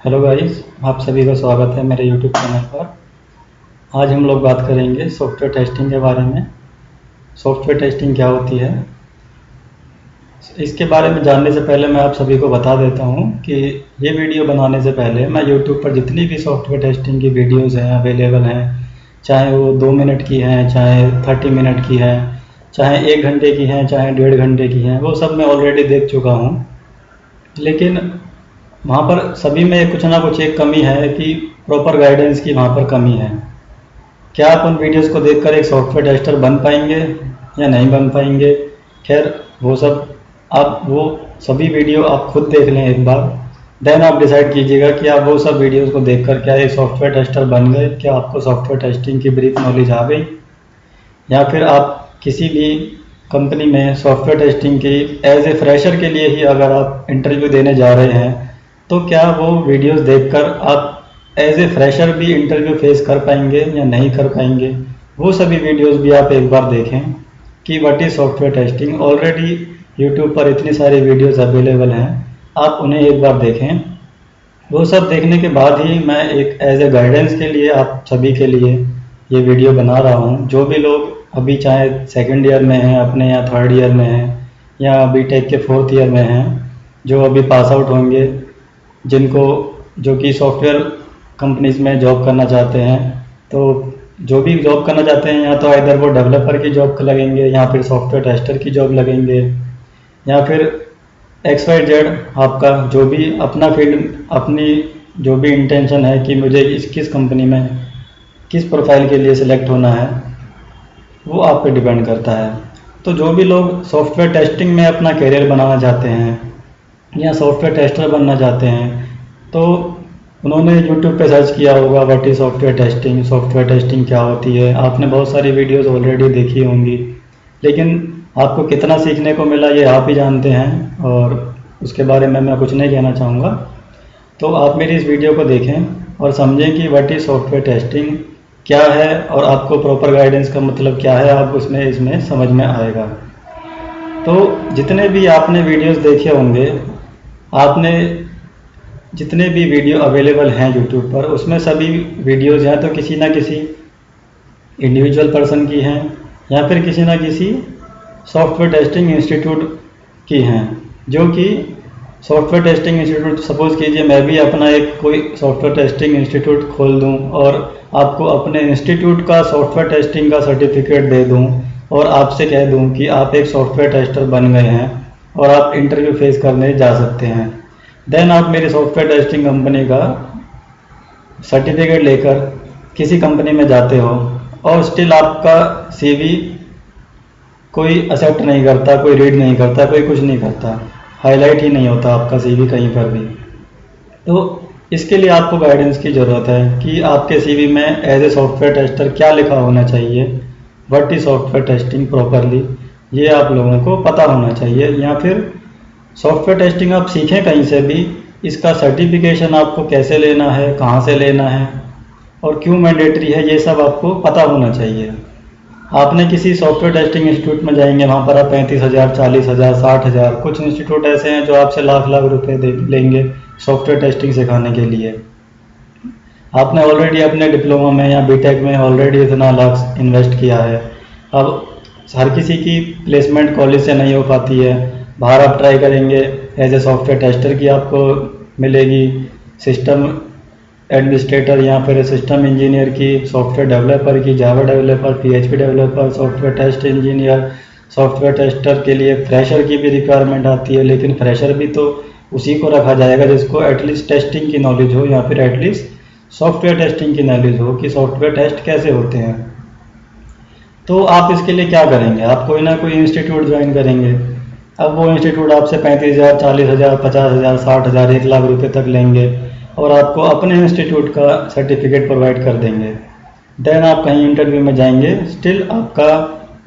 Hello guys, आप सभी का स्वागत है मेरे यूट्यूब चैनल पर। आज हम लोग बात करेंगे सॉफ्टवेयर टेस्टिंग के बारे में। सॉफ्टवेयर टेस्टिंग क्या होती है, इसके बारे में जानने से पहले मैं आप सभी को बता देता हूं कि ये वीडियो बनाने से पहले मैं यूट्यूब पर जितनी भी सॉफ्टवेयर टेस्टिंग की वीडियोस हैं अवेलेबल हैं, चाहे वो 2 मिनट की हैं, चाहे 30 मिनट की हैं, चाहे 1 घंटे की हैं, चाहे 1.5 घंटे की हैं, वो सब मैं ऑलरेडी देख चुका हूँ। लेकिन वहाँ पर सभी में कुछ ना कुछ एक कमी है कि प्रॉपर गाइडेंस की वहाँ पर कमी है। क्या आप उन वीडियोस को देखकर एक सॉफ्टवेयर टेस्टर बन पाएंगे या नहीं बन पाएंगे, खैर वो सब आप वो सभी वीडियो आप खुद देख लें एक बार, देन आप डिसाइड कीजिएगा कि आप वो सब वीडियोस को देखकर क्या एक सॉफ्टवेयर टेस्टर बन गए, क्या आपको सॉफ्टवेयर टेस्टिंग की ब्रीफ नॉलेज आ गई, या फिर आप किसी भी कंपनी में सॉफ्टवेयर टेस्टिंग की एज ए फ्रेशर के लिए ही अगर आप इंटरव्यू देने जा रहे हैं तो क्या वो वीडियोस देखकर आप एज ए फ्रेशर भी इंटरव्यू फेस कर पाएंगे या नहीं कर पाएंगे। वो सभी वीडियोस भी आप एक बार देखें कि what is software testing. Already YouTube पर इतनी सारी वीडियोस अवेलेबल हैं, आप उन्हें एक बार देखें। वो सब देखने के बाद ही मैं एक एज ए गाइडेंस के लिए आप सभी के लिए ये वीडियो बना रहा हूँ। जो भी लोग अभी चाहे सेकेंड ईयर में हैं अपने या थर्ड ईयर में हैं या बीटेक के 4th ईयर में हैं, जो अभी पास आउट होंगे, जिनको जो कि सॉफ्टवेयर कंपनीज में जॉब करना चाहते हैं, तो जो भी जॉब करना चाहते हैं या तो इधर वो डेवलपर की जॉब लगेंगे या फिर सॉफ्टवेयर टेस्टर की जॉब लगेंगे, या फिर XYZ आपका जो भी अपना फील्ड, अपनी जो भी इंटेंशन है कि मुझे किस कंपनी में किस प्रोफाइल के लिए सिलेक्ट होना है, वो आप पे डिपेंड करता है। तो जो भी लोग सॉफ्टवेयर टेस्टिंग में अपना करियर बनाना चाहते हैं या सॉफ्टवेयर टेस्टर बनना चाहते हैं, तो उन्होंने यूट्यूब पे सर्च किया होगा what is software testing, software testing क्या होती है। आपने बहुत सारी वीडियोस ऑलरेडी देखी होंगी, लेकिन आपको कितना सीखने को मिला ये आप ही जानते हैं, और उसके बारे में मैं कुछ नहीं कहना चाहूँगा। तो आप मेरी इस वीडियो को देखें और समझें कि व्हाट इज़ सॉफ्टवेयर टेस्टिंग क्या है और आपको प्रॉपर गाइडेंस का मतलब क्या है, आप उसमें इसमें समझ में आएगा। तो जितने भी आपने वीडियोस देखे होंगे, आपने जितने भी वीडियो अवेलेबल हैं यूट्यूब पर, उसमें सभी वीडियोज़ हैं तो किसी ना किसी इंडिविजुअल पर्सन की हैं या फिर किसी ना किसी सॉफ्टवेयर टेस्टिंग इंस्टीट्यूट की हैं। जो कि सॉफ्टवेयर टेस्टिंग इंस्टीट्यूट, सपोज़ कीजिए मैं भी अपना एक कोई सॉफ्टवेयर टेस्टिंग इंस्टीट्यूट खोल दूं और आपको अपने इंस्टीट्यूट का सॉफ्टवेयर टेस्टिंग का सर्टिफिकेट दे दूं और आपसे कह दूं कि आप एक सॉफ्टवेयर टेस्टर बन गए हैं और आप इंटरव्यू फेस करने जा सकते हैं। देन आप मेरी सॉफ्टवेयर टेस्टिंग कंपनी का सर्टिफिकेट लेकर किसी कंपनी में जाते हो और स्टिल आपका CV कोई एक्सेप्ट नहीं करता, कोई रीड नहीं करता, कोई कुछ नहीं करता, हाईलाइट ही नहीं होता आपका CV कहीं पर भी। तो इसके लिए आपको गाइडेंस की ज़रूरत है कि आपके CV में एज ए सॉफ्टवेयर टेस्टर क्या लिखा होना चाहिए, what is software testing properly, ये आप लोगों को पता होना चाहिए। या फिर सॉफ्टवेयर टेस्टिंग आप सीखें कहीं से भी, इसका सर्टिफिकेशन आपको कैसे लेना है, कहाँ से लेना है और क्यों मैंडेटरी है, ये सब आपको पता होना चाहिए। आपने किसी सॉफ्टवेयर टेस्टिंग इंस्टीट्यूट में जाएंगे, वहाँ पर आप 35,000, 40,000, 60,000, कुछ इंस्टीट्यूट ऐसे हैं जो आपसे लाख लाख रुपए लेंगे सॉफ्टवेयर टेस्टिंग सिखाने के लिए। आपने ऑलरेडी अपने डिप्लोमा में या बीटेक में ऑलरेडी इतना लाख इन्वेस्ट किया है। अब हर किसी की प्लेसमेंट कॉलेज से नहीं हो पाती है, बाहर आप ट्राई करेंगे एज ए सॉफ्टवेयर टेस्टर की आपको मिलेगी, सिस्टम एडमिनिस्ट्रेटर या फिर सिस्टम इंजीनियर की, सॉफ्टवेयर डेवलपर की, Java developer, PHP developer, software test engineer, software tester के लिए फ्रेशर की भी रिक्वायरमेंट आती है। लेकिन फ्रेशर भी तो उसी को रखा जाएगा जिसको एटलीस्ट टेस्टिंग की नॉलेज हो या फिर एटलीस्ट सॉफ्टवेयर टेस्टिंग की नॉलेज हो कि सॉफ्टवेयर टेस्ट कैसे होते हैं। तो आप इसके लिए क्या करेंगे, आप कोई ना कोई इंस्टीट्यूट ज्वाइन करेंगे। अब वो इंस्टीट्यूट आपसे 35,000, 40,000, 50,000, 60,000, 1 लाख रुपए तक लेंगे और आपको अपने इंस्टीट्यूट का सर्टिफिकेट प्रोवाइड कर देंगे। देन आप कहीं इंटरव्यू में जाएंगे, स्टिल आपका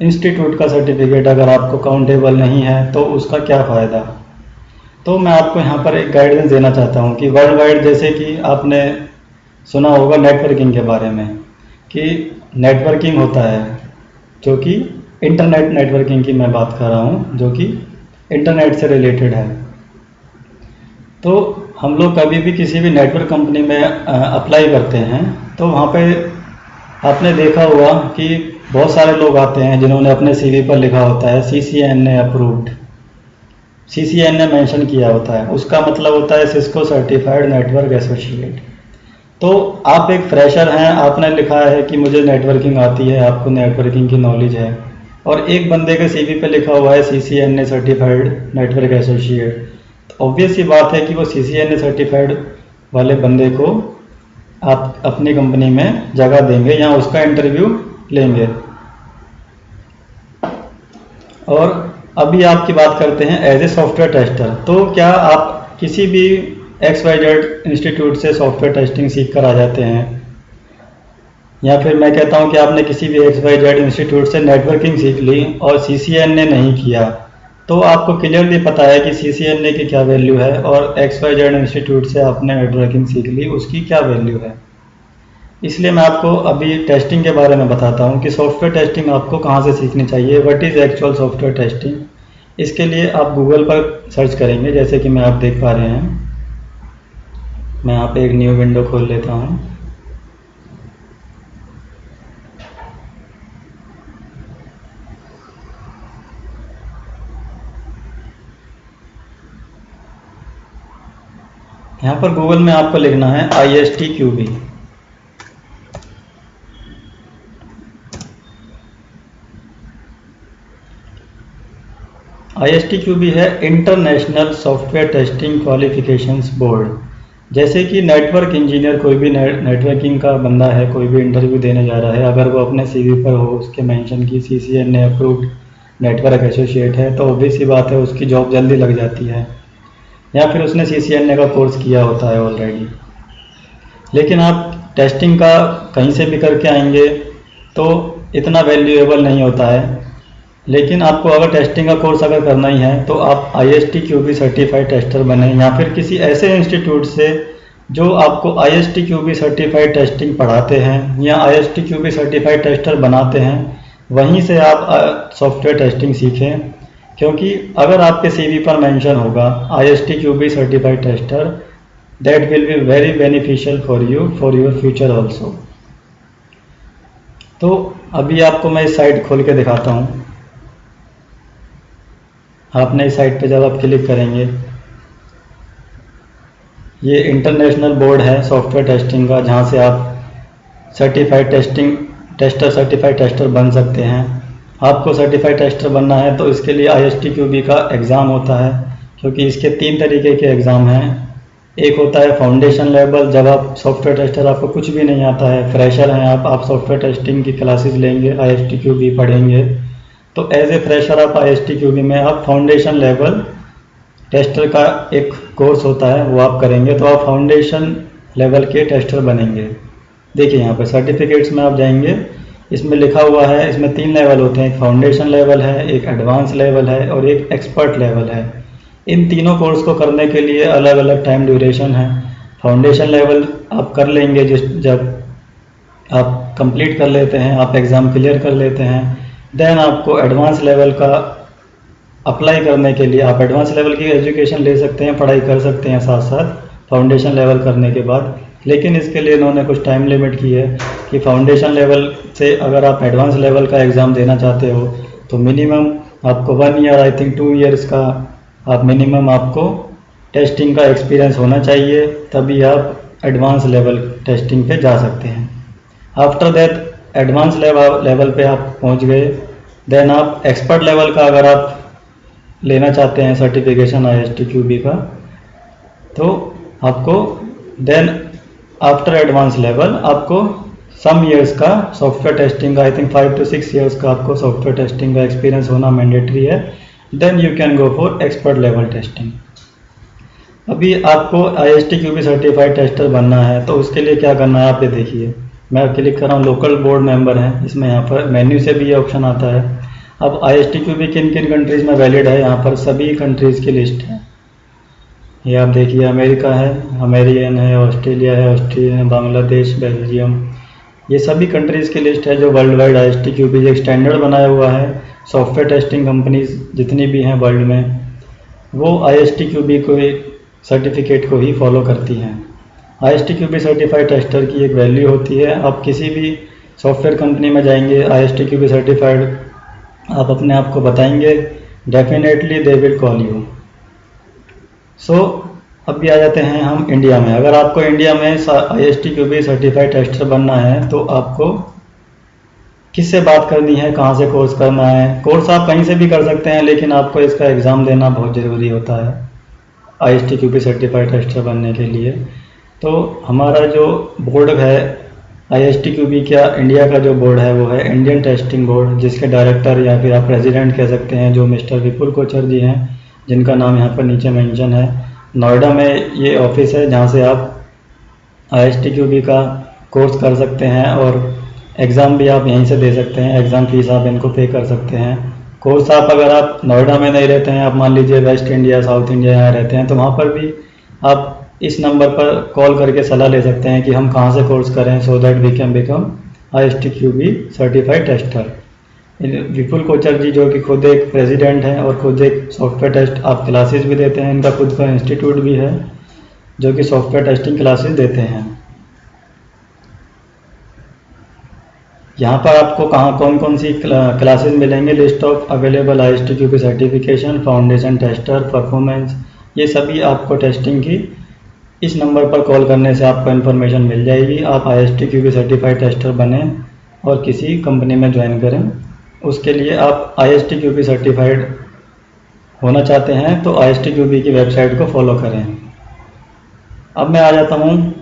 इंस्टीट्यूट का सर्टिफिकेट अगर आपको काउंटेबल नहीं है तो उसका क्या फ़ायदा। तो मैं आपको यहाँ पर एक गाइडेंस देना चाहता हूँ कि वर्ल्ड वाइड, जैसे कि आपने सुना होगा नेटवर्किंग के बारे में, कि नेटवर्किंग होता है जो कि इंटरनेट नेटवर्किंग की मैं बात कर रहा हूँ, जो कि इंटरनेट से रिलेटेड है। तो हम लोग कभी भी किसी भी नेटवर्क कंपनी में अप्लाई करते हैं तो वहाँ पे आपने देखा होगा कि बहुत सारे लोग आते हैं जिन्होंने अपने सीवी पर लिखा होता है CCNA अप्रूव्ड, CCNA मेंशन किया होता है, उसका मतलब होता है सिस्को सर्टिफाइड नेटवर्क एसोसिएट। तो आप एक फ्रेशर हैं, आपने लिखा है कि मुझे नेटवर्किंग आती है, आपको नेटवर्किंग की नॉलेज है, और एक बंदे के सीवी पे लिखा हुआ है CCNA सर्टिफाइड नेटवर्क एसोसिएट, तो ऑब्वियस सी बात है कि वो CCNA सर्टिफाइड वाले बंदे को आप अपनी कंपनी में जगह देंगे या उसका इंटरव्यू लेंगे। और अभी आपकी बात करते हैं एज ए सॉफ्टवेयर टेस्टर। तो क्या आप किसी भी XYZ इंस्टीट्यूट से सॉफ्टवेयर टेस्टिंग सीख कर आ जाते हैं, या फिर मैं कहता हूं कि आपने किसी भी XYZ इंस्टीट्यूट से नेटवर्किंग सीख ली और CCNA नहीं किया, तो आपको क्लियरली पता है कि CCNA की क्या वैल्यू है और XYZ इंस्टीट्यूट से आपने नेटवर्किंग सीख ली उसकी क्या वैल्यू है। इसलिए मैं आपको अभी टेस्टिंग के बारे में बताता हूं कि सॉफ्टवेयर टेस्टिंग आपको कहां से सीखनी चाहिए, what is actual software testing. इसके लिए आप गूगल पर सर्च करेंगे, जैसे कि मैं आप देख पा रहे हैं। मैं यहाँ पे एक न्यू विंडो खोल लेता हूँ। यहाँ पर गूगल में आपको लिखना है ISTQB। ISTQB है international software testing qualifications board. जैसे कि नेटवर्क इंजीनियर, कोई भी नेटवर्किंग का बंदा है, कोई भी इंटरव्यू देने जा रहा है, अगर वो अपने सीवी पर हो उसके मेंशन की CCNA अप्रूव्ड नेटवर्क एसोसिएट है, तो ऑब्वियस सी बात है उसकी जॉब जल्दी लग जाती है, या फिर उसने CCNA का कोर्स किया होता है ऑलरेडी। लेकिन आप टेस्टिंग का कहीं से भी करके आएंगे तो इतना वैल्यूएबल नहीं होता है। लेकिन आपको अगर टेस्टिंग का कोर्स अगर करना ही है तो आप ISTQB सर्टिफाइड टेस्टर बने, या फिर किसी ऐसे इंस्टीट्यूट से जो आपको ISTQB सर्टिफाइड टेस्टिंग पढ़ाते हैं या ISTQB सर्टिफाइड टेस्टर बनाते हैं, वहीं से आप सॉफ्टवेयर टेस्टिंग सीखें। क्योंकि अगर आपके सीवी पर मेंशन होगा ISTQB certified tester, that will be very beneficial for you for your future also. तो अभी आपको मैं इस साइट खोल के दिखाता हूँ। आपने इस साइट पे जब आप क्लिक करेंगे, ये इंटरनेशनल बोर्ड है सॉफ्टवेयर टेस्टिंग का, जहाँ से आप सर्टिफाइड सर्टिफाइड टेस्टर बन सकते हैं। आपको सर्टिफाइड टेस्टर बनना है तो इसके लिए ISTQB का एग्ज़ाम होता है, क्योंकि इसके 3 तरीके के एग्ज़ाम हैं। एक होता है फाउंडेशन लेवल, जब आप सॉफ्टवेयर टेस्टर, आपको कुछ भी नहीं आता है, फ्रेशर हैं आप सॉफ्टवेयर टेस्टिंग की क्लासेस लेंगे, ISTQB पढ़ेंगे, तो एज ए फ्रेशर आप ISTQB में आप फाउंडेशन लेवल टेस्टर का एक कोर्स होता है वो आप करेंगे, तो आप फाउंडेशन लेवल के टेस्टर बनेंगे। देखिए यहाँ पर सर्टिफिकेट्स में आप जाएंगे, इसमें लिखा हुआ है, इसमें 3 लेवल होते हैं, एक फाउंडेशन लेवल है, एक एडवांस लेवल है और एक एक्सपर्ट लेवल है। इन तीनों कोर्स को करने के लिए अलग अलग टाइम ड्यूरेशन है। फाउंडेशन लेवल आप कर लेंगे जब आप कंप्लीट कर लेते हैं, आप एग्ज़ाम क्लियर कर लेते हैं, देन आपको एडवांस लेवल का अप्लाई करने के लिए आप एडवांस लेवल की एजुकेशन ले सकते हैं, पढ़ाई कर सकते हैं साथ साथ फाउंडेशन लेवल करने के बाद। लेकिन इसके लिए इन्होंने कुछ टाइम लिमिट की है कि फाउंडेशन लेवल से अगर आप एडवांस लेवल का एग्ज़ाम देना चाहते हो तो मिनिमम आपको 1 ईयर, आई थिंक 2 ईयर्स का आप मिनिमम आपको टेस्टिंग का एक्सपीरियंस होना चाहिए, तभी आप एडवांस लेवल टेस्टिंग पे जा सकते हैं। आफ्टर दैट एडवांस लेवल पे आप पहुंच गए, देन आप एक्सपर्ट लेवल का अगर आप लेना चाहते हैं सर्टिफिकेशन ISTQB का, तो आपको देन आफ्टर एडवांस लेवल आपको सम ईयर्स का सॉफ्टवेयर टेस्टिंग का, आई थिंक 5 to 6 ईयर्स का आपको सॉफ्टवेयर टेस्टिंग का एक्सपीरियंस होना मैंडेटरी है। Then you can go for expert level testing. अभी आपको ISTQB सर्टिफाइड टेस्टर बनना है तो उसके लिए क्या करना है आप ये देखिए। मैं क्लिक कर रहा हूँ लोकल बोर्ड मेंबर है, इसमें यहाँ पर मेन्यू से भी ये ऑप्शन आता है। अब ISTQB किन किन कंट्रीज़ में वैलिड है, यहाँ पर सभी कंट्रीज़ की लिस्ट है। ये आप देखिए, अमेरिका है, अमेरिकन है, ऑस्ट्रेलिया है, ऑस्ट्रेलिया है, बांग्लादेश, बेल्जियम, ये सभी कंट्रीज़ की लिस्ट है जो वर्ल्ड वाइड ISTQB एक स्टैंडर्ड बनाया हुआ है। सॉफ्टवेयर टेस्टिंग कंपनीज जितनी भी हैं वर्ल्ड में, वो ISTQB को सर्टिफिकेट को ही फॉलो करती हैं। ISTQB सर्टिफाइड टेस्टर की एक वैल्यू होती है। आप किसी भी सॉफ्टवेयर कंपनी में जाएंगे, ISTQB सर्टिफाइड आप अपने आप को बताएंगे, definitely they will call you. So अभी आ जाते हैं हम इंडिया में। अगर आपको इंडिया में ISTQB सर्टिफाइड टेस्टर बनना है तो आपको किससे बात करनी है, कहाँ से कोर्स करना है। कोर्स आप कहीं से भी कर सकते हैं, लेकिन आपको इसका एग्ज़ाम देना बहुत ज़रूरी होता है ISTQB सर्टिफाइड टेस्टर बनने के लिए। तो हमारा जो बोर्ड है ISTQB क्या इंडिया का जो बोर्ड है वो है इंडियन टेस्टिंग बोर्ड, जिसके डायरेक्टर या फिर आप प्रेसिडेंट कह सकते हैं जो मिस्टर विपुल कोचर जी हैं, जिनका नाम यहाँ पर नीचे मेंशन है। नोएडा में ये ऑफिस है जहाँ से आप ISTQB का कोर्स कर सकते हैं और एग्ज़ाम भी आप यहीं से दे सकते हैं। एग्ज़ाम फीस आप इनको पे कर सकते हैं। कोर्स आप अगर आप नोएडा में नहीं रहते हैं, आप मान लीजिए वेस्ट इंडिया, साउथ इंडिया यहाँ रहते हैं, तो वहाँ पर भी आप इस नंबर पर कॉल करके सलाह ले सकते हैं कि हम कहाँ से कोर्स करें, so that we can become ISTQB certified tester. Vipul Kochar ji जो कि खुद एक प्रेसिडेंट हैं और खुद एक सॉफ्टवेयर टेस्ट आप क्लासेस भी देते हैं, इनका खुद का इंस्टीट्यूट भी है जो कि सॉफ्टवेयर टेस्टिंग क्लासेस देते हैं। यहाँ पर आपको कहाँ कौन कौन सी क्लासेस मिलेंगे, list of available ISTQB certification, foundation tester, performance, ये सभी आपको टेस्टिंग की इस नंबर पर कॉल करने से आपको इन्फॉर्मेशन मिल जाएगी। आप ISTQB सर्टिफाइड टेस्टर बने और किसी कंपनी में ज्वाइन करें। उसके लिए आप ISTQB सर्टिफाइड होना चाहते हैं तो ISTQB की वेबसाइट को फॉलो करें। अब मैं आ जाता हूँ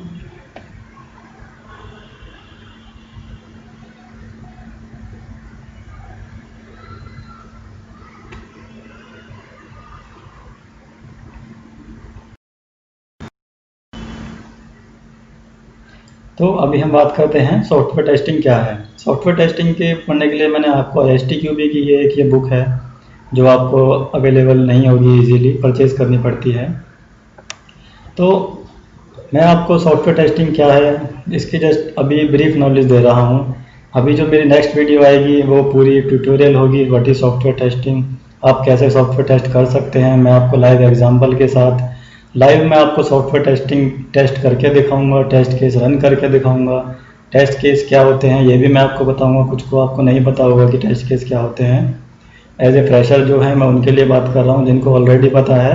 तो अभी हम बात करते हैं सॉफ्टवेयर टेस्टिंग क्या है। सॉफ्टवेयर टेस्टिंग के पढ़ने के लिए मैंने आपको ISTQB की ये बुक है जो आपको अवेलेबल नहीं होगी, इजीली परचेज़ करनी पड़ती है। तो मैं आपको सॉफ्टवेयर टेस्टिंग क्या है इसकी जस्ट अभी ब्रीफ नॉलेज दे रहा हूँ। अभी जो मेरी नेक्स्ट वीडियो आएगी वो पूरी ट्यूटोरियल होगी, व्हाट इज़ सॉफ्टवेयर टेस्टिंग, आप कैसे सॉफ्टवेयर टेस्ट कर सकते हैं। मैं आपको लाइव एग्जाम्पल के साथ लाइव में आपको सॉफ्टवेयर टेस्टिंग टेस्ट करके दिखाऊंगा, टेस्ट केस रन करके दिखाऊंगा। टेस्ट केस क्या होते हैं ये भी मैं आपको बताऊंगा, कुछ को आपको नहीं पता होगा कि टेस्ट केस क्या होते हैं। एज ए फ्रेशर जो है मैं उनके लिए बात कर रहा हूँ, जिनको ऑलरेडी पता है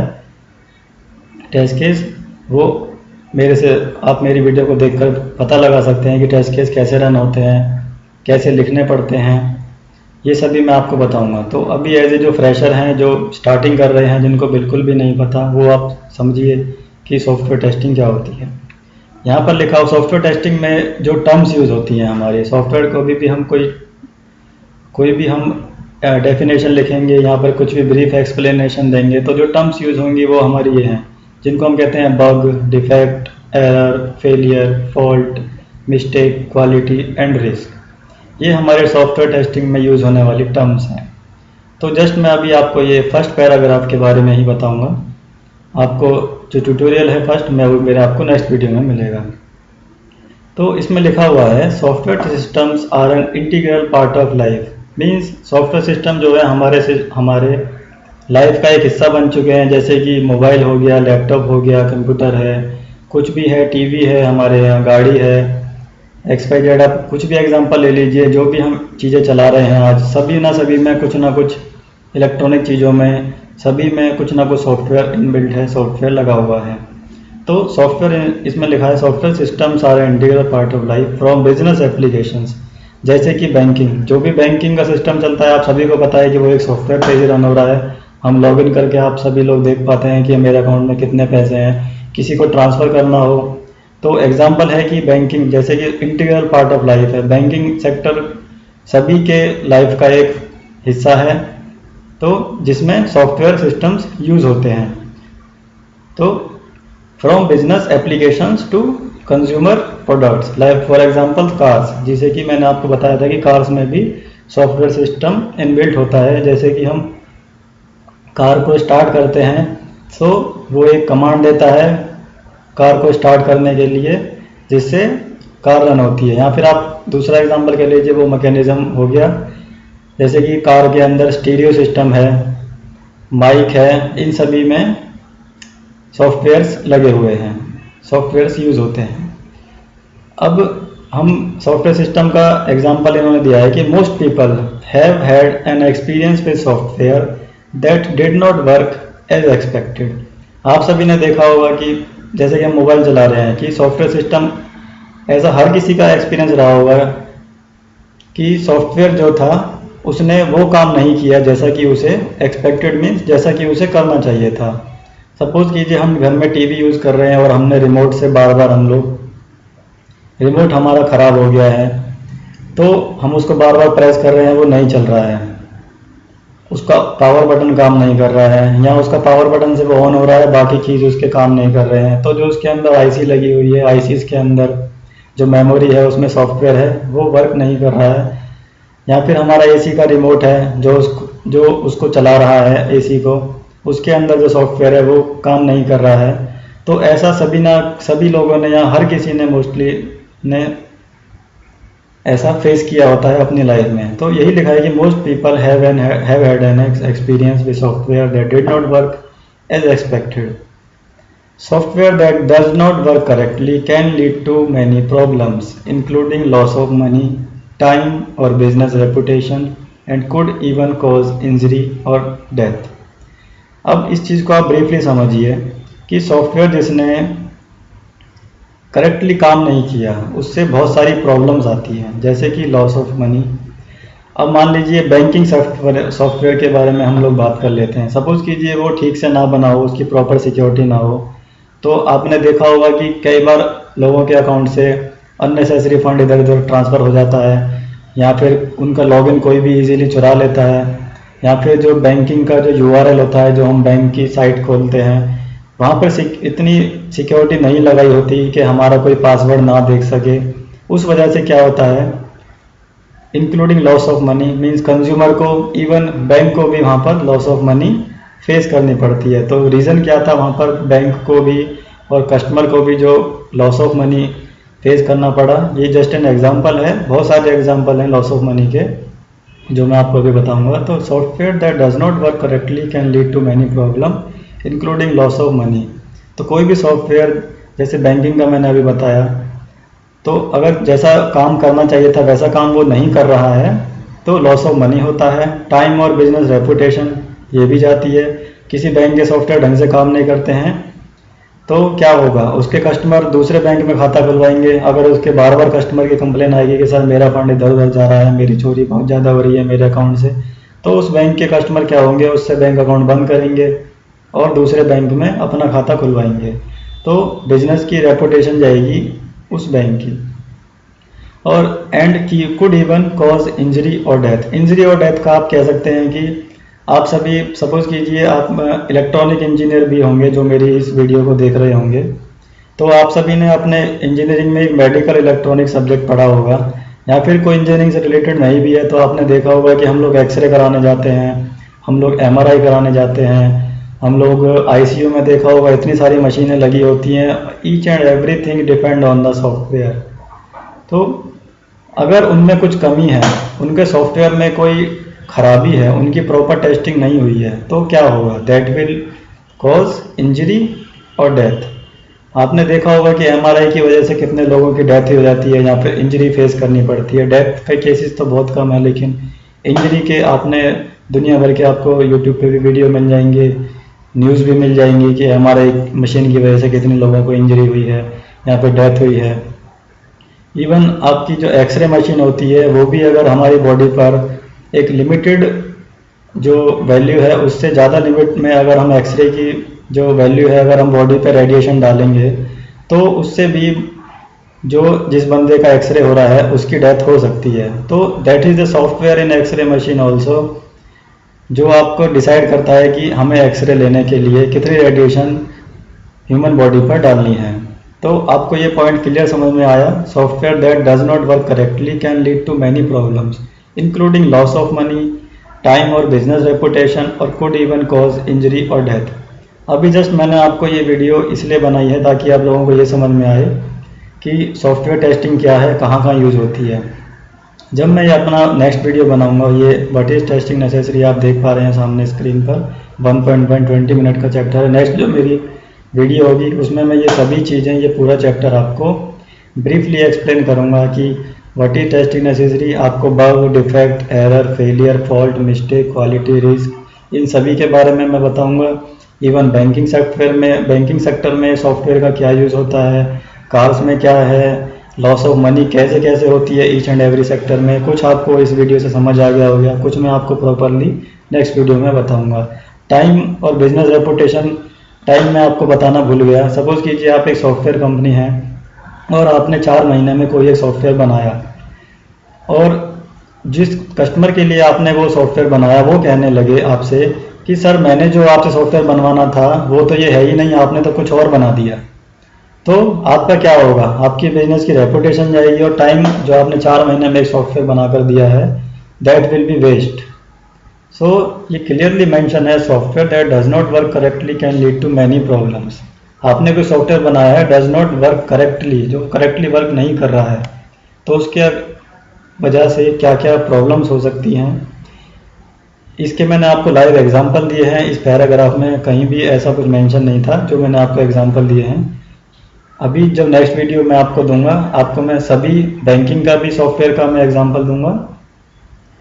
टेस्ट केस, वो मेरे से आप मेरी वीडियो को देखकर पता लगा सकते हैं कि टेस्ट केस कैसे रन होते हैं, कैसे लिखने पड़ते हैं, ये सभी मैं आपको बताऊंगा। तो अभी एज ए जो फ्रेशर हैं, जो स्टार्टिंग कर रहे हैं, जिनको बिल्कुल भी नहीं पता, वो आप समझिए कि सॉफ्टवेयर टेस्टिंग क्या होती है। यहाँ पर लिखा हो सॉफ्टवेयर टेस्टिंग में जो टर्म्स यूज़ होती हैं हमारे सॉफ्टवेयर को भी हम कोई भी हम डेफिनेशन लिखेंगे, यहाँ पर कुछ भी ब्रीफ एक्सप्लेनेशन देंगे, तो जो टर्म्स यूज़ होंगी वो हमारी ये हैं, जिनको हम कहते हैं bug, defect, error, failure, fault, mistake, quality and risk. ये हमारे सॉफ्टवेयर टेस्टिंग में यूज़ होने वाली टर्म्स हैं। तो जस्ट मैं अभी आपको ये फर्स्ट पैराग्राफ के बारे में ही बताऊंगा। आपको जो ट्यूटोरियल है फर्स्ट में वो मेरे आपको नेक्स्ट वीडियो में मिलेगा। तो इसमें लिखा हुआ है software systems are an integral part of life. Means software system जो है हमारे लाइफ का एक हिस्सा बन चुके हैं, जैसे कि मोबाइल हो गया, लैपटॉप हो गया, कंप्यूटर है, कुछ भी है, टीवी है, हमारे यहाँ गाड़ी है, XYZ, आप कुछ भी एग्जांपल ले लीजिए। जो भी हम चीज़ें चला रहे हैं आज, सभी में कुछ ना कुछ इलेक्ट्रॉनिक चीज़ों में सभी में कुछ ना कुछ सॉफ्टवेयर इनबिल्ट है, सॉफ्टवेयर लगा हुआ है। तो सॉफ्टवेयर इसमें लिखा है software systems are integral part of life from business applications. जैसे कि बैंकिंग, जो भी बैंकिंग का सिस्टम चलता है आप सभी को पता है कि वो एक सॉफ्टवेयर पे ही रन हो रहा है। हम लॉगिन करके आप सभी लोग देख पाते हैं कि मेरे अकाउंट में कितने पैसे हैं। किसी को ट्रांसफ़र करना हो तो एग्जांपल है कि बैंकिंग जैसे कि इंटीग्रल पार्ट ऑफ लाइफ है, बैंकिंग सेक्टर सभी के लाइफ का एक हिस्सा है, तो जिसमें सॉफ्टवेयर सिस्टम्स यूज़ होते हैं। तो from business applications to consumer products, like for example cars, जैसे कि मैंने आपको बताया था कि कार्स में भी सॉफ्टवेयर सिस्टम इनबिल्ट होता है। जैसे कि हम कार को स्टार्ट करते हैं तो वो एक कमांड देता है कार को स्टार्ट करने के लिए, जिससे कार रन होती है। या फिर आप दूसरा एग्जांपल के लीजिए, वो मैकेनिज्म हो गया, जैसे कि कार के अंदर स्टीरियो सिस्टम है, माइक है, इन सभी में सॉफ्टवेयर्स लगे हुए हैं, सॉफ्टवेयर्स यूज़ होते हैं। अब हम सॉफ्टवेयर सिस्टम का एग्जांपल इन्होंने दिया है कि most people have had an experience with software that did not work as expected. आप सभी ने देखा होगा कि जैसे कि हम मोबाइल चला रहे हैं कि सॉफ्टवेयर सिस्टम ऐसा हर किसी का एक्सपीरियंस रहा होगा कि सॉफ्टवेयर जो था उसने वो काम नहीं किया जैसा कि उसे एक्सपेक्टेड मीन्स जैसा कि उसे करना चाहिए था। सपोज कीजिए हम घर में टीवी यूज़ कर रहे हैं और हमने रिमोट से बार बार रिमोट हमारा ख़राब हो गया है, तो हम उसको बार बार प्रेस कर रहे हैं, वो नहीं चल रहा है, उसका पावर बटन काम नहीं कर रहा है, या उसका पावर बटन से वो ऑन हो रहा है, बाकी चीज़ उसके काम नहीं कर रहे हैं। तो जो उसके अंदर आईसी लगी हुई है, आईसी के अंदर जो मेमोरी है उसमें सॉफ्टवेयर है वो वर्क नहीं कर रहा है। या फिर हमारा एसी का रिमोट है जो उसको चला रहा है एसी को, उसके अंदर जो सॉफ्टवेयर है वो काम नहीं कर रहा है। तो ऐसा सभी लोगों ने या हर किसी ने मोस्टली ने ऐसा फेस किया होता है अपनी लाइफ में। तो यही लिखा है कि most people have had an experience with software that did not work as expected. Software that does not work correctly can lead to many problems, including loss of money, time or business reputation, and could even cause injury or death. अब इस चीज़ को आप briefly समझिए कि software जिसने correctly काम नहीं किया उससे बहुत सारी प्रॉब्लम्स आती हैं, जैसे कि लॉस ऑफ मनी। अब मान लीजिए बैंकिंग सॉफ्टवेयर के बारे में हम लोग बात कर लेते हैं। सपोज कीजिए वो ठीक से ना बना हो, उसकी प्रॉपर सिक्योरिटी ना हो, तो आपने देखा होगा कि कई बार लोगों के अकाउंट से अननेसेसरी फंड इधर उधर ट्रांसफ़र हो जाता है, या फिर उनका लॉगिन कोई भी इजीली चुरा लेता है, या फिर जो बैंकिंग का जो यूआरएल होता है, जो हम बैंक की साइट खोलते हैं, वहाँ पर इतनी सिक्योरिटी नहीं लगाई होती कि हमारा कोई पासवर्ड ना देख सके। उस वजह से क्या होता है, including loss of money means consumer को, इवन बैंक को भी वहाँ पर लॉस ऑफ मनी फेस करनी पड़ती है। तो रीज़न क्या था वहाँ पर बैंक को भी और कस्टमर को भी जो लॉस ऑफ मनी फेस करना पड़ा। ये जस्ट एन एग्जांपल है, बहुत सारे एग्जांपल हैं लॉस ऑफ मनी के जो मैं आपको अभी बताऊंगा। तो software that does not work correctly can lead to many problem including loss of money. तो कोई भी सॉफ्टवेयर, जैसे बैंकिंग का मैंने अभी बताया, तो अगर जैसा काम करना चाहिए था वैसा काम वो नहीं कर रहा है तो लॉस ऑफ मनी होता है। टाइम और बिजनेस रेपुटेशन ये भी जाती है। किसी बैंक के सॉफ्टवेयर ढंग से काम नहीं करते हैं तो क्या होगा, उसके कस्टमर दूसरे बैंक में खाता खुलवाएंगे। अगर उसके बार बार कस्टमर की कंप्लेन आएगी कि सर मेरा फंड इधर उधर जा रहा है, मेरी चोरी बहुत ज़्यादा हो रही है मेरे अकाउंट से, तो उस बैंक के कस्टमर क्या होंगे, उससे बैंक अकाउंट बंद करेंगे और दूसरे बैंक में अपना खाता खुलवाएंगे। तो बिजनेस की रेपुटेशन जाएगी उस बैंक की। और एंड की कुड इवन कॉज इंजरी और डेथ। इंजरी और डेथ का आप कह सकते हैं कि आप सभी सपोज कीजिए आप इलेक्ट्रॉनिक इंजीनियर भी होंगे जो मेरी इस वीडियो को देख रहे होंगे, तो आप सभी ने अपने इंजीनियरिंग में एक मेडिकल इलेक्ट्रॉनिक सब्जेक्ट पढ़ा होगा, या फिर कोई इंजीनियरिंग से रिलेटेड नहीं भी है तो आपने देखा होगा कि हम लोग एक्सरे कराने जाते हैं, हम लोग एमआरआई कराने जाते हैं, हम लोग आईसीयू में देखा होगा इतनी सारी मशीनें लगी होती हैं। Each and everything depend on the software. तो अगर उनमें कुछ कमी है, उनके सॉफ्टवेयर में कोई खराबी है, उनकी प्रॉपर टेस्टिंग नहीं हुई है, तो क्या होगा, दैट विल कॉज इंजरी और डेथ। आपने देखा होगा कि एमआरआई की वजह से कितने लोगों की डेथ हो जाती है या फिर इंजरी फेस करनी पड़ती है। डेथ के केसेस तो बहुत कम है, लेकिन इंजरी के आपने दुनिया भर के आपको यूट्यूब पे भी वीडियो मिल जाएंगे, न्यूज़ भी मिल जाएंगी कि एमआरआई मशीन की वजह से कितने लोगों को इंजरी हुई है या फिर डेथ हुई है। इवन आपकी जो एक्सरे मशीन होती है वो भी अगर हमारी बॉडी पर एक लिमिटेड जो वैल्यू है उससे ज़्यादा लिमिट में अगर हम एक्सरे की जो वैल्यू है अगर हम बॉडी पे रेडिएशन डालेंगे तो उससे भी जो जिस बंदे का एक्सरे हो रहा है उसकी डेथ हो सकती है। तो that is the software in x-ray machine also, जो आपको डिसाइड करता है कि हमें एक्सरे लेने के लिए कितनी रेडिएशन ह्यूमन बॉडी पर डालनी है। तो आपको ये पॉइंट क्लियर समझ में आया। Software that does not work correctly can lead to many problems including loss of money, time और बिजनेस रेपुटेशन और कुड इवन कॉज इंजरी और डेथ। अभी जस्ट मैंने आपको ये वीडियो इसलिए बनाई है ताकि आप लोगों को ये समझ में आए कि सॉफ्टवेयर टेस्टिंग क्या है, कहाँ कहाँ यूज़ होती है। जब मैं ये अपना नेक्स्ट वीडियो बनाऊंगा, ये व्हाट इज टेस्टिंग नेसेसरी आप देख पा रहे हैं सामने स्क्रीन पर 1.20 मिनट का चैप्टर है। नेक्स्ट जो मेरी वीडियो होगी, उसमें मैं ये सभी चीज़ें, ये पूरा चैप्टर आपको ब्रीफली एक्सप्लेन करूँगा कि व्हाट इज टेस्टिंग नेसेसरी, आपको bug, defect, error, failure, fault, mistake, quality, risk, इन सभी के बारे में मैं बताऊँगा। इवन बैंकिंग सेक्टर में सॉफ्टवेयर का क्या यूज़ होता है, कार्स में क्या है, लॉस ऑफ मनी कैसे कैसे होती है ईच एंड एवरी सेक्टर में। कुछ आपको इस वीडियो से समझ आ गया होगा, कुछ मैं आपको प्रॉपरली नेक्स्ट वीडियो में बताऊंगा। टाइम और बिजनेस रेपुटेशन, टाइम में आपको बताना भूल गया। सपोज कीजिए आप एक सॉफ्टवेयर कंपनी है और आपने 4 महीने में कोई एक सॉफ्टवेयर बनाया, और जिस कस्टमर के लिए आपने वो सॉफ्टवेयर बनाया वो कहने लगे आपसे कि सर मैंने जो आपसे सॉफ्टवेयर बनवाना था वो तो ये है ही नहीं, आपने तो कुछ और बना दिया। तो आपका क्या होगा, आपकी बिजनेस की रेपुटेशन जाएगी, और टाइम जो आपने 4 महीने में एक सॉफ्टवेयर बनाकर दिया है, that will be waste. So ये क्लियरली मेंशन है, software that does not work correctly can lead to many problems. आपने कोई सॉफ्टवेयर बनाया है, डज नॉट वर्क करेक्टली, जो करेक्टली वर्क नहीं कर रहा है, तो उसके वजह से क्या क्या प्रॉब्लम्स हो सकती हैं, इसके मैंने आपको लाइव एग्जांपल दिए हैं। इस पैराग्राफ में कहीं भी ऐसा कुछ मेंशन नहीं था, जो मैंने आपको एग्जांपल दिए हैं। अभी जब नेक्स्ट वीडियो मैं आपको दूंगा, आपको मैं सभी बैंकिंग का भी सॉफ्टवेयर का मैं एग्जांपल दूंगा।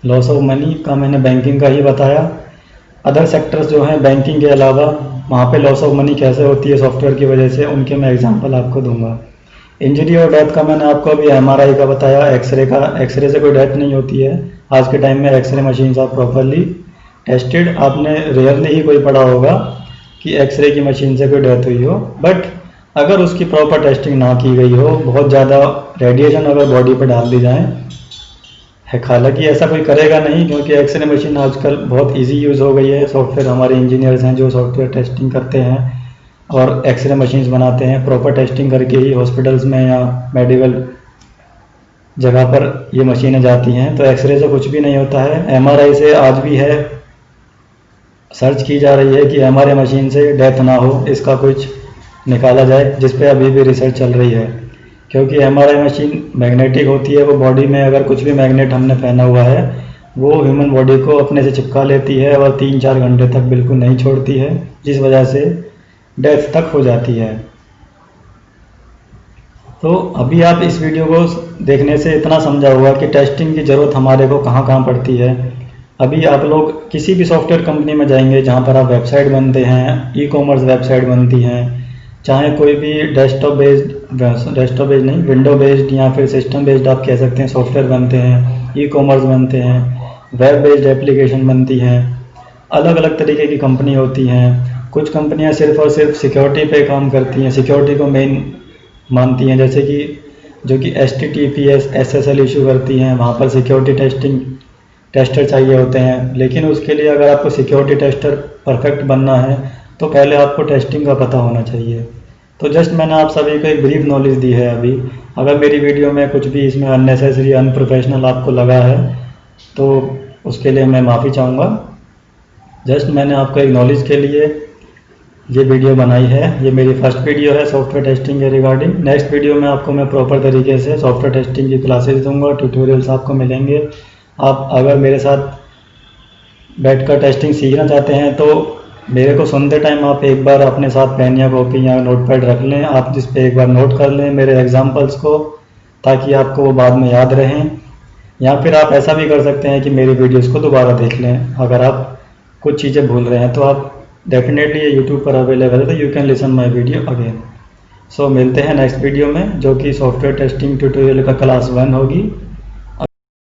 लॉस ऑफ मनी का मैंने बैंकिंग का ही बताया। अदर सेक्टर्स जो हैं बैंकिंग के अलावा, वहाँ पे लॉस ऑफ मनी कैसे होती है सॉफ्टवेयर की वजह से, उनके मैं एग्जांपल आपको दूंगा। इंजरी और डेथ का मैंने आपको अभी MRI का बताया, एक्सरे का, एक्सरे से कोई डेथ नहीं होती है। आज के टाइम में x-ray machines are properly tested. आपने रेयरली ही कोई पढ़ा होगा कि एक्सरे की मशीन से कोई डेथ हुई हो, बट अगर उसकी प्रॉपर टेस्टिंग ना की गई हो, बहुत ज़्यादा रेडिएशन अगर बॉडी पर डाल दी जाए है, हालांकि ऐसा कोई करेगा नहीं, क्योंकि एक्सरे मशीन आजकल बहुत इजी यूज़ हो गई है। सॉफ्टवेयर, हमारे इंजीनियर्स हैं जो सॉफ्टवेयर टेस्टिंग करते हैं और एक्सरे मशीन्स बनाते हैं, प्रॉपर टेस्टिंग करके ही हॉस्पिटल्स में या मेडिकल जगह पर ये मशीनें जाती हैं। तो एक्सरे से कुछ भी नहीं होता है। MRI से आज भी है, सर्च की जा रही है कि MRI मशीन से डेथ ना हो, इसका कुछ निकाला जाए, जिस पे अभी भी रिसर्च चल रही है। क्योंकि MRI मशीन मैग्नेटिक होती है, वो बॉडी में अगर कुछ भी मैग्नेट हमने पहना हुआ है, वो ह्यूमन बॉडी को अपने से चिपका लेती है और 3-4 घंटे तक बिल्कुल नहीं छोड़ती है, जिस वजह से डेथ तक हो जाती है। तो अभी आप इस वीडियो को देखने से इतना समझा होगा कि टेस्टिंग की ज़रूरत हमारे को कहाँ कहाँ पड़ती है। अभी आप लोग किसी भी सॉफ्टवेयर कंपनी में जाएंगे जहाँ पर आप वेबसाइट बनते हैं, ई-कॉमर्स वेबसाइट बनती हैं, चाहे कोई भी डेस्कटॉप बेस्ड नहीं, विंडो बेस्ड या फिर सिस्टम बेस्ड आप कह सकते हैं, सॉफ्टवेयर बनते हैं, ई-कॉमर्स बनते हैं, वेब बेस्ड एप्लीकेशन बनती हैं, अलग अलग तरीके की कंपनी होती हैं। कुछ कंपनियां सिर्फ और सिर्फ सिक्योरिटी पे काम करती हैं, सिक्योरिटी को मेन मानती हैं, जैसे कि जो कि HTTPS SSL इशू करती हैं, वहाँ पर सिक्योरिटी टेस्टर चाहिए होते हैं। लेकिन उसके लिए अगर आपको सिक्योरिटी टेस्टर परफेक्ट बनना है तो पहले आपको टेस्टिंग का पता होना चाहिए। तो जस्ट मैंने आप सभी को एक ब्रीफ नॉलेज दी है। अभी अगर मेरी वीडियो में कुछ भी इसमें अननेसेसरी, अनप्रोफेशनल आपको लगा है तो उसके लिए मैं माफ़ी चाहूँगा। जस्ट मैंने आपको एक नॉलेज के लिए ये वीडियो बनाई है। ये मेरी फर्स्ट वीडियो है सॉफ्टवेयर टेस्टिंग के रिगार्डिंग। नेक्स्ट वीडियो में आपको मैं प्रॉपर तरीके से सॉफ्टवेयर टेस्टिंग की क्लासेस दूंगा, ट्यूटोरियल्स आपको मिलेंगे। आप अगर मेरे साथ बैठकर टेस्टिंग सीखना चाहते हैं तो मेरे को सुनते टाइम आप एक बार अपने साथ पेन या कॉपी या नोटपैड रख लें, आप जिस पे एक बार नोट कर लें मेरे एग्जांपल्स को, ताकि आपको वो बाद में याद रहें। या फिर आप ऐसा भी कर सकते हैं कि मेरी वीडियोस को दोबारा देख लें। अगर आप कुछ चीज़ें भूल रहे हैं तो आप डेफिनेटली ये यूट्यूब पर अवेलेबल है, तो you can listen my video again. So मिलते हैं नेक्स्ट वीडियो में, जो कि सॉफ्टवेयर टेस्टिंग ट्यूटोरियल का क्लास 1 होगी।